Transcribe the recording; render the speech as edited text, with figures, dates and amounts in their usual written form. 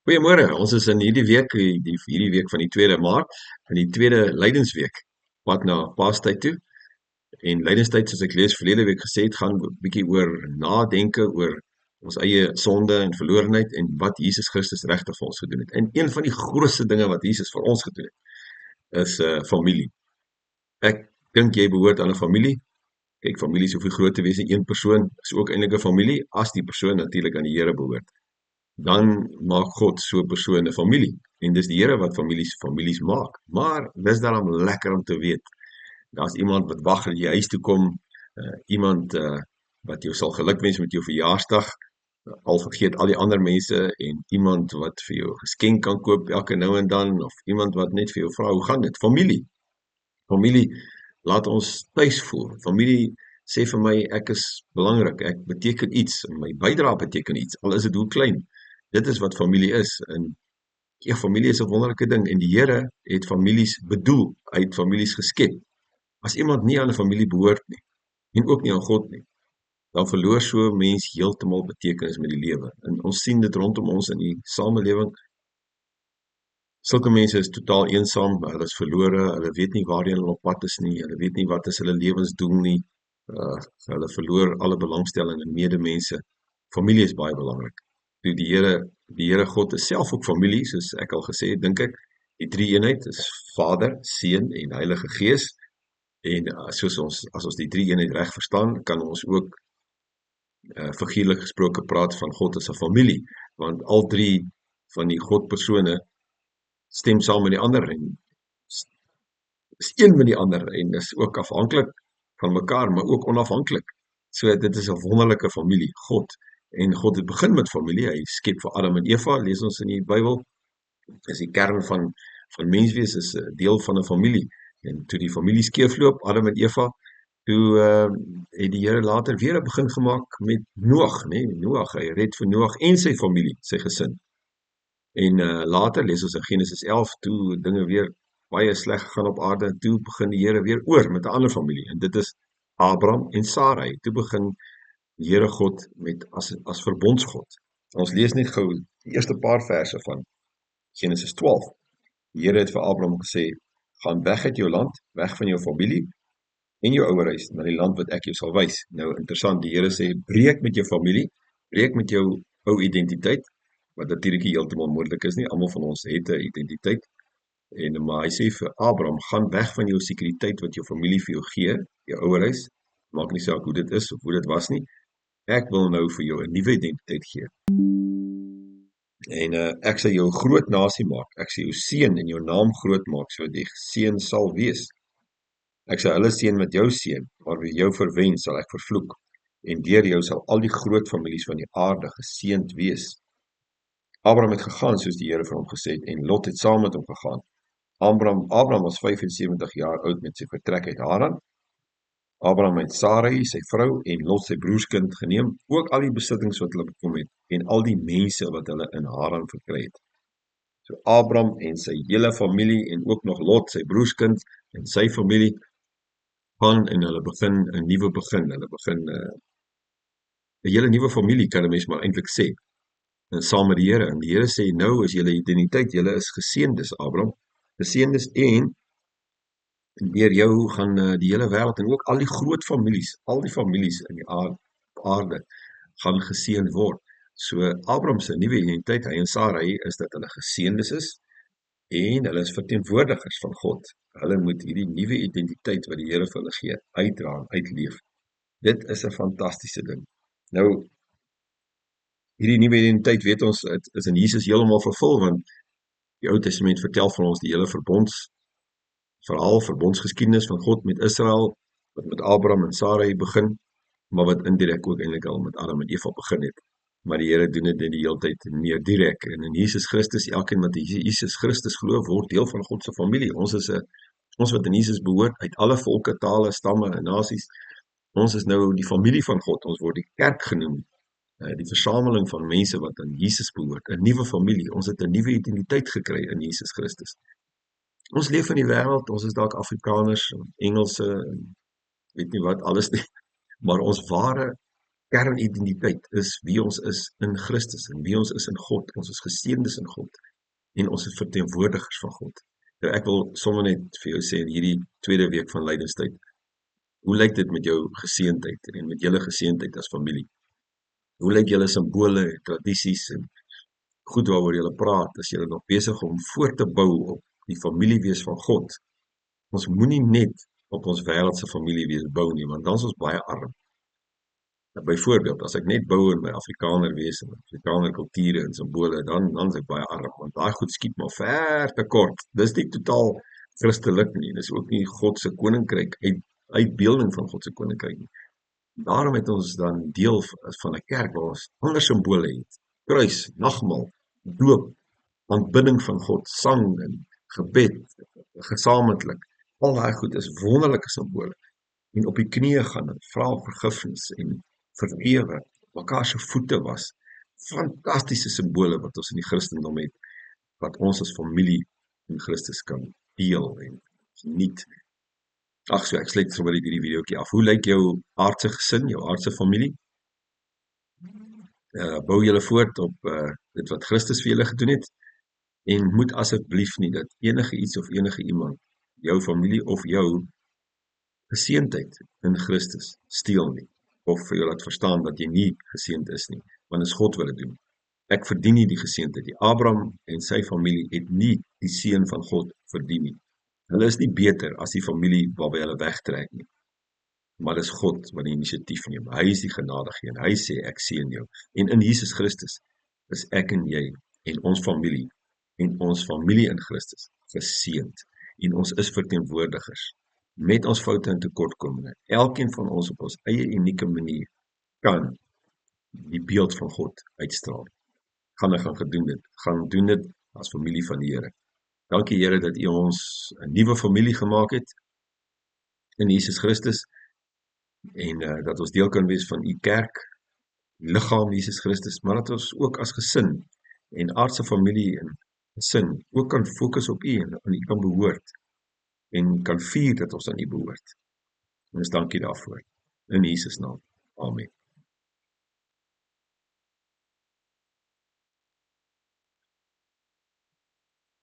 Goeiemôre, ons is in hierdie week, hierdie week van die 2de Maart, in die tweede Lydensweek, pad na Paastyd toe. En Lydenstyd, soos ek lees verlede week gesê het, gaan 'n bietjie oor nadenke oor ons eie sonde en verlorenheid en wat Jesus Christus regtig vir ons gedoen het. En een van die grootste dinge wat Jesus vir ons gedoen het, is familie. Ek dink jy behoort aan 'n familie. Kyk, families hoef nie groot te wees nie. Een persoon is ook eintlik 'n familie as die persoon natuurlik aan die Here behoort. Dan maak God so 'n persoon 'n familie. En dis die Here wat families maak. Maar dis daarom lekker om te weet, daar's iemand wat wag dat jy huis toe kom, iemand wat jou sal gelukwens met jou verjaarsdag, al vergeet al die ander mense, en iemand wat vir jou geskenk kan koop elke nou en dan, of iemand wat net vir jou vra, hoe gaan dit? Familie. Familie laat ons tuis voel. Familie sê vir my, ek is belangrik, ek beteken iets, en my bydrae beteken iets, al is dit hoe klein. Dit is wat familie is, en ja, familie is 'n wonderlike ding, en die Here het families bedoel, hy het families geskep. As iemand nie aan 'n familie behoort nie, en ook nie aan God nie, dan verloor so 'n mens heeltemal betekenis met die lewe. En ons sien dit rondom ons in die samelewing. Sulke mense is totaal eensaam, hulle is verlore, hulle weet nie waarheen hulle op pad is nie, hulle weet nie wat is hulle lewensdoel nie, hulle verloor alle belangstelling in medemense. Familie is baie belangrik. Toe die Here God is self ook familie, soos ek al gesê het, dink ek, die drie eenheid is Vader, Seun en Heilige Gees. En as ons die drie eenheid reg verstaan, kan ons ook figuurlik gesproke praat van God as 'n familie, want al drie van die God-persone stem saam met die ander en is een met die ander en is ook afhanklik van mekaar, maar ook onafhanklik. So dit is 'n wonderlike familie, God. En God het begin met familie. Hy skep vir Adam en Eva, lees ons in die Bybel, is die kern van menswees, is 'n deel van 'n familie. En toe die familie skeefloop, Adam en Eva, toe het die Here later weer 'n begin gemaak met Noag, né? Noag, hy red vir Noag en sy familie, sy gesin. En later lees ons in Genesis 11, toe dinge weer baie sleg gegaan op aarde, toe begin die Here weer oor met 'n ander familie, en dit is Abraham en Sarai. Toe begin die Here God met as verbondsgod. Ons lees net gou die eerste paar verse van Genesis 12. Die Here het vir Abraham gesê, gaan weg uit jou land, weg van jou familie en jou ouerhuis, na die land wat ek jou sal wys. Nou interessant, die Here sê, breek met jou familie, breek met jou ou identiteit, wat natuurlik nie heeltemal moontlik is nie, almal van ons het 'n identiteit, en maar hy sê vir Abraham, gaan weg van jou sekuriteit wat jou familie vir jou gee, jou ouerhuis, maak nie saak hoe dit is of hoe dit was nie, ek wil nou vir jou 'n nuwe identiteit gee. En ek sal jou 'n groot nasie maak, ek sal jou seën en jou naam groot maak, sodat jy geseën sal wees. Ek sal hulle seën met jou seën, maar wie jou verwen sal ek vervloek, en deur jou sal al die groot families van die aarde geseënd wees. Abraham het gegaan soos die Here vir hom gesê het, en Lot het saam met hom gegaan. Abraham was 75 jaar oud met sy vertrek uit Haran. Abraham het Sarai, sy vrou, en Lot sy broerskind geneem, ook al die besittings wat hulle bekom het, en al die mense wat hulle in Haran verkry het. So Abraham en sy hele familie, en ook nog Lot, sy broerskind, en sy familie, gaan en hulle begin 'n nuwe begin. Hulle begin 'n hele nuwe familie, kan 'n mens maar eintlik sê, en saam met die Here. En die Here sê, nou is julle identiteit, julle is geseëndes, Abraham, geseëndes, en deur jou gaan die hele wêreld en ook al die groot families, al die families in die aarde gaan geseën word. So Abraham se nuwe identiteit, hy en Sarai, is dat hulle geseëndes is en hulle is verteenwoordigers van God. Hulle moet hierdie nuwe identiteit wat die Here vir hulle gee, uitdra en uitleef. Dit is 'n fantastiese ding. Nou, hierdie nuwe identiteit, weet ons, is in Jesus heeltemal vervul, want die Ou Testament vertel van ons die hele verhaal, verbondsgeskiedenis van God met Israel, wat met Abraham en Sarai begin, maar wat indirek ook eintlik al met Adam en Eva begin het. Maar die Here doen dit net die hele tyd meer direk, en in Jesus Christus, elkeen wat in Jesus Christus glo, word deel van God se familie. Ons wat in Jesus behoort, uit alle volke, tale, stamme en nasies, ons is nou die familie van God, ons word die kerk genoem, die versameling van mense wat aan Jesus behoort, 'n nuwe familie, ons het 'n nuwe identiteit gekry in Jesus Christus. Ons leef in die wêreld, ons is dalk Afrikaners, Engelse, weet nie wat alles nie, maar ons ware kernidentiteit is wie ons is in Christus en wie ons is in God. Ons is geseëndes in God en ons is verteenwoordigers van God. Nou ek wil sommer net vir jou sê in hierdie tweede week van lydenstyd, hoe lyk dit met jou geseëndheid en met julle geseëndheid as familie? Hoe lyk julle simbole en tradisies en goed waaroor julle praat? Is julle nog besig om voort te bou op die familiewees van God? Ons moenie net op ons wêreldse familiewees bou nie, want dan is ons baie arm. Byvoorbeeld, as ek net bou in my Afrikaner wees en Afrikaner kulture en simbole, dan is ek baie arm, want daai goed skiet maar ver te kort. Dis nie totaal Christelik nie, dis ook nie God se koninkryk, uitbeelding van God se koninkryk nie. Daarom het ons dan deel van 'n kerk waar ons ander simbole het. Kruis, nagmaal, doop, aanbidding van God, sang en gebed, gesamentlik. Al daai goed is wonderlike simbole. En op die knieë gaan en vra om vergifnis en vergewe, mekaar se voete was. Fantastiese simbole wat ons in die Christendom het, wat ons as familie in Christus kan deel en geniet. Ag so, ek sluit sommer hierdie videoetjie af. Hoe lyk jou aardse gesin, jou aardse familie? Bou julle voort op dit wat Christus vir julle gedoen het? En moet asseblief nie dat enige iets of enige iemand, jou familie of jou geseëndheid in Christus steel nie, of vir jou laat verstaan dat jy nie geseënd is nie, want is God wil dit doen. Ek verdien nie die geseëndheid nie. Abraham en sy familie het nie die seën van God verdien nie. Hulle is nie beter as die familie waarby hulle wegtrek nie. Maar dis God wat die inisiatief neem. Hy is die genadige een. Hy sê ek seën jou. En in Jesus Christus is ek en jy en ons familie in Christus geseënd. En ons is verteenwoordigers met ons foute en tekortkominge. Elkeen van ons op ons eie unieke manier kan die beeld van God uitstraal. Gaan doen dit as familie van die Here. Dankie Here dat U ons 'n nuwe familie gemaak het in Jesus Christus en dat ons deel kan wees van U kerk, liggaam Jesus Christus, maar dat ons ook as gesin en aardse familie en gesin ook kan fokus op U en aan U kan behoort en kan vier dat ons aan U behoort. Ons dankie daarvoor. In Jesus naam. Amen.